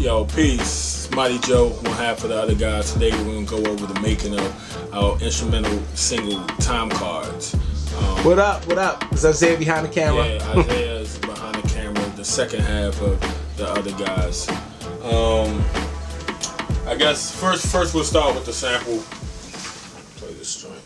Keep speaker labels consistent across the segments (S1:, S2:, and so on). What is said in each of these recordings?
S1: Yo, peace. Mighty Joe, one half of the other guys. Today we're going to go over the making of our instrumental single Time Cards.
S2: What up? What up? It's Isaiah behind the camera.
S1: Yeah, Isaiah is behind the camera, the second half of the other guys. I guess first we'll start with the sample. Play this joint.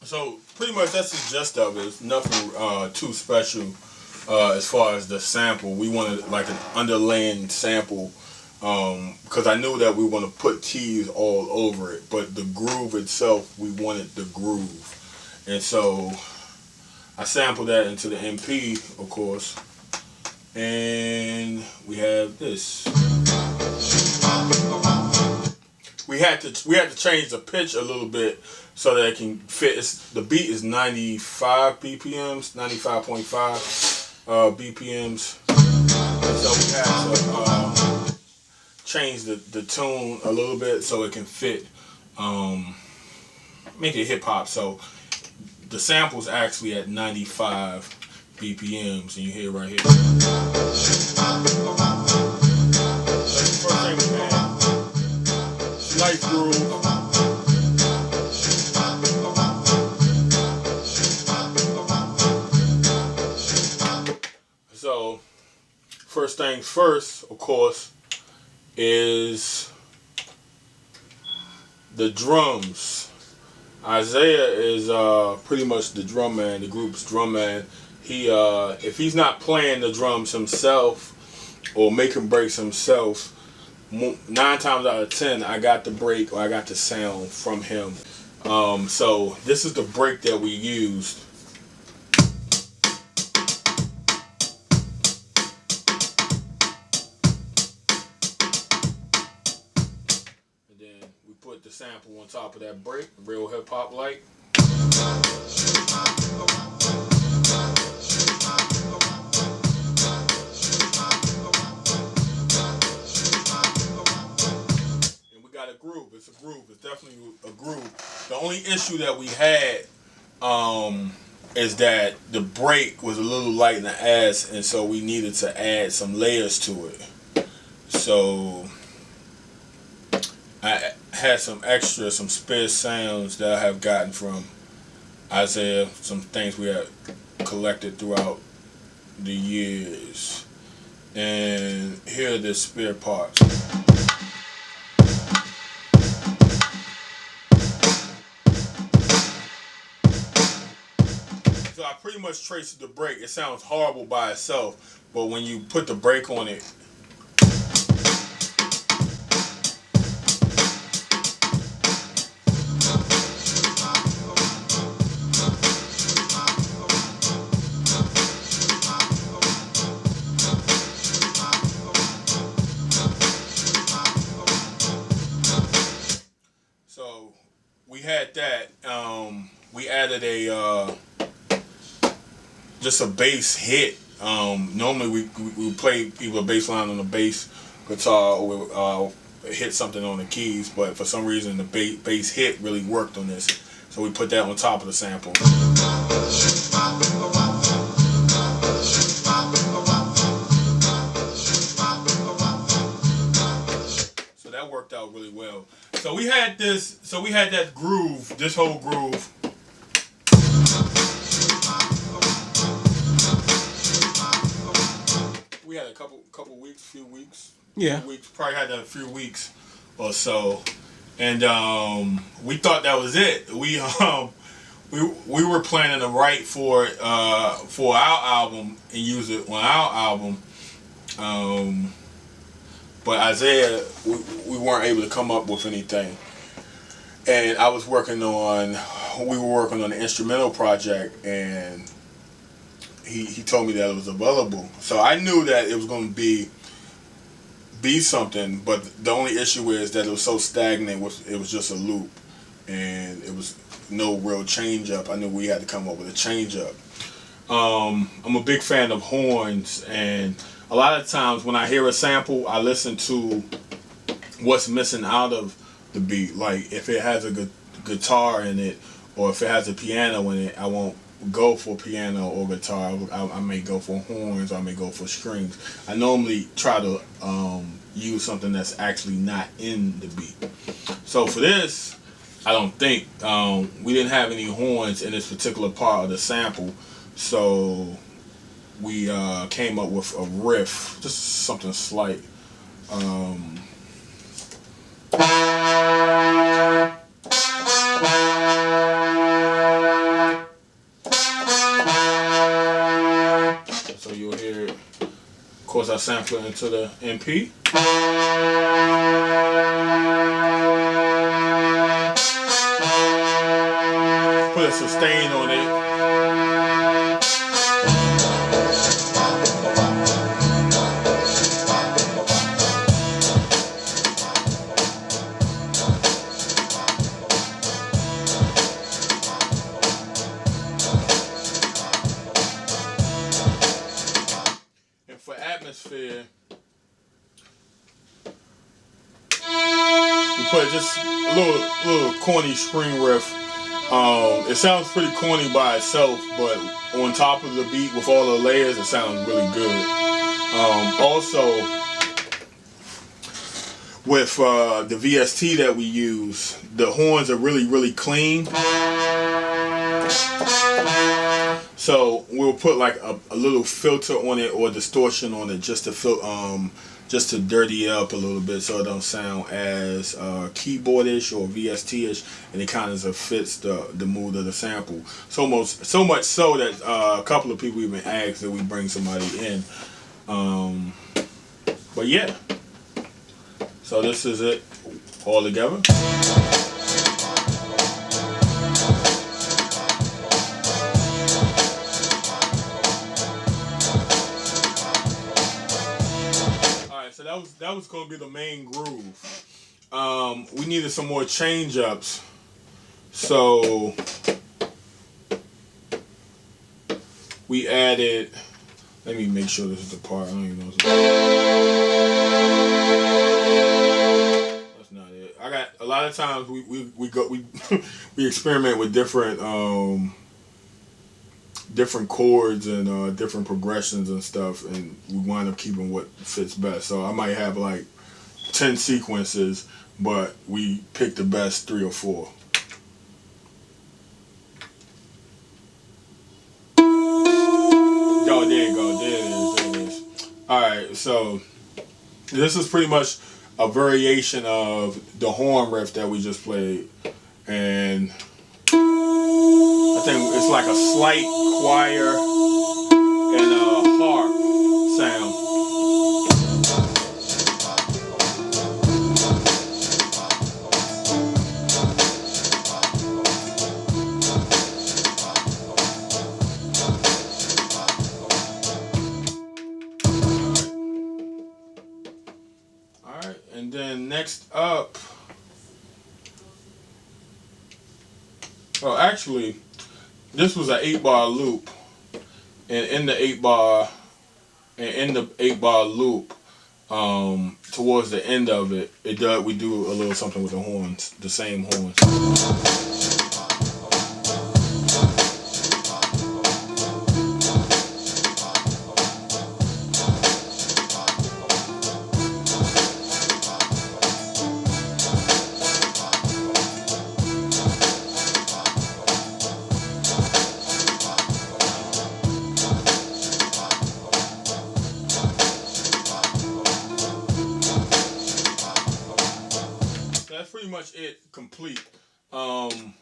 S1: So pretty much that's the gist of it. It's nothing too special as far as the sample. We wanted like an underlaying sample because I knew that we want to put keys all over it, but the groove itself, we wanted the groove, and so I sampled that into the MP, of course, and we have this. We had to change the pitch a little bit so that it can fit. The beat is 95 BPMs, 95.5 BPMs. So we had to change the tune a little bit so it can fit, make it hip hop. So the sample's actually at 95 BPMs, and you hear it right here. That's the first thing we had. Nice groove. So, first things first, of course, is the drums. Isaiah is pretty much the drum man, the group's drum man. He, if he's not playing the drums himself or making breaks himself, 9 times out of 10, I got the break or I got the sound from him. So this is the break that we used. And then we put the sample on top of that break, real hip hop like. A groove. It's a groove. It's definitely a groove. The only issue that we had is that the break was a little light in the ass, and so we needed to add some layers to it. So I had some spare sounds that I have gotten from Isaiah, some things we had collected throughout the years, and here are the spare parts. So I pretty much traced the break. It sounds horrible by itself, but when you put the break on it, so we had that. We added just a bass hit. Normally we play either a bass line on the bass guitar or hit something on the keys, but for some reason the bass hit really worked on this, so we put that on top of the sample. So that worked out really well. So we had this. So we had that groove, this whole groove. We had a couple weeks, few weeks.
S2: Yeah.
S1: Few weeks, probably had that a few weeks or so, and we thought that was it. We were planning to write for our album and use it on our album, but Isaiah, we weren't able to come up with anything, and we were working on an instrumental project, and he told me that it was available. So I knew that it was going to be be something, but the only issue is that it was so stagnant. It was just a loop, and it was no real change up. I knew we had to come up with a change up. I'm a big fan of horns, and a lot of times when I hear a sample, I listen to what's missing out of the beat. Like if it has a guitar in it, or if it has a piano in it, I won't go for piano or guitar. I may go for horns, or I may go for strings. I normally try to use something that's actually not in the beat. So for this, I don't think we didn't have any horns in this particular part of the sample, so we came up with a riff, just something slight. So you'll hear it. Of course, I sample it into the MP. Put a sustain on it. And for atmosphere, we put just a little corny string riff. It sounds pretty corny by itself, but on top of the beat with all the layers, it sounds really good. Also, with the VST that we use, the horns are really clean. So we'll put like a little filter on it or distortion on it just to dirty it up a little bit, so it don't sound as keyboardish or VST-ish, and it kind of fits the mood of the sample. So much so that a couple of people even asked that we bring somebody in. But yeah, so this is it all together. So that was going to be the main groove. We needed some more change ups, so we added. Let me make sure this is the part. I don't even know. That's not it. I got a lot of times we experiment with different chords and different progressions and stuff, and we wind up keeping what fits best. So I might have like 10 sequences, but we pick the best 3 or 4. Oh, there you go. There it is. Alright, so this is pretty much a variation of the horn riff that we just played, and I think it's like a slight choir and a harp sound. Alright, and then next up, well, actually, this was an 8-bar loop, and in the 8-bar loop, towards the end of it, we do a little something with the horns, the same horns. That's pretty much it, complete. And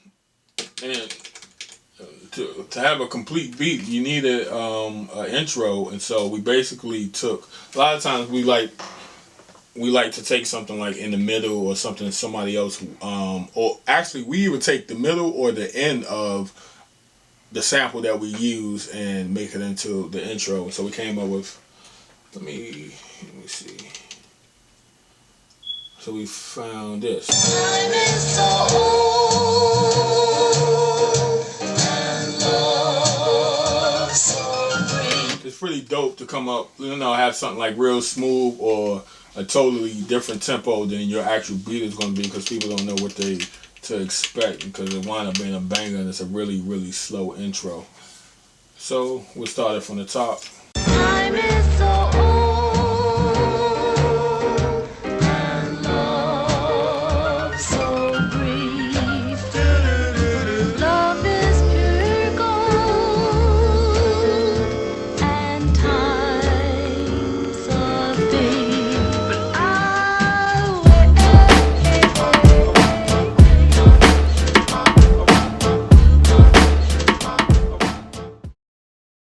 S1: to have a complete beat, you need an intro, and so we basically took. A lot of times we like to take something like in the middle or something somebody else, or actually we would take the middle or the end of the sample that we use and make it into the intro. So we came up with. Let me see. So we found this.
S3: Time is so old and love is so free.
S1: It's pretty dope to come up, have something like real smooth or a totally different tempo than your actual beat is going to be, because people don't know what to expect, because it wind up being a banger and it's a really, really slow intro. So we'll start it from the top.
S3: Time is so old.